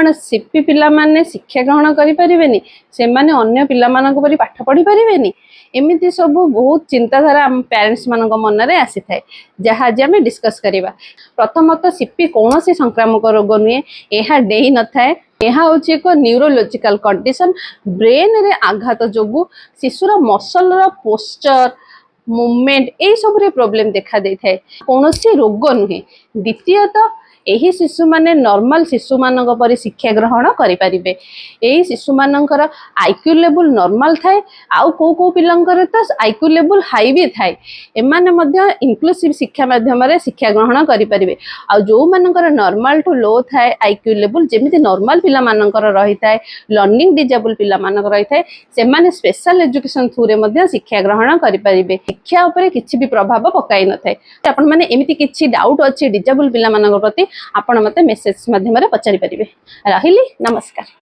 कौन सीपी पिला माने शिक्षा ग्रहण करि परिबेनी से माने अन्य पिला मानक परि पाठ पढ़ी परिबेनी एमिति सब बहुत चिंताधारा आम पेरेंट्स मानक मन रे आसी थाए जहाँ आज आम डिस्कस करवा। प्रथमतः सीपी कौन सी संक्रामक रोग नुहे यह डेई न थाए यह हूँ एक न्यूरोलॉजिकल कंडीशन ब्रेन रे आघात जोगु शिशुर मसल पोस्चर मूवमेंट यही सब प्रॉब्लम देखा दे थाए कौन सी रोग नुहे। द्वितीयतः यही शिशु माने नॉर्मल शिशु मानक परि शिक्षा ग्रहण करि परिबे एही शिशु मानकर आईक्यू लेवल नॉर्मल थाए आउ को पिलंकर त आईक्यू लेवल हाई भी थाए एमाने मध्य इंक्लूसिव शिक्षा माध्यम रे शिक्षा ग्रहण करि परिबे आ जो मानकर नॉर्मल टू लो थाए आईक्यू लेवल जेमिति नॉर्मल पिला मानकर रही थाए लर्निंग डिजेबल पिला मानक रही थाए से माने स्पेशल एजुकेशन थ्रू रे मध्य शिक्षा ग्रहण करि परिबे शिक्षा ऊपर किछि भी प्रभाव पकाई न थाए। आपण माने एमिति किछि डाउट अछि डिजेबल पिला मानक प्रति आपण मते मेसेज माध्यम रे पचारि परिबे। रहिली नमस्कार।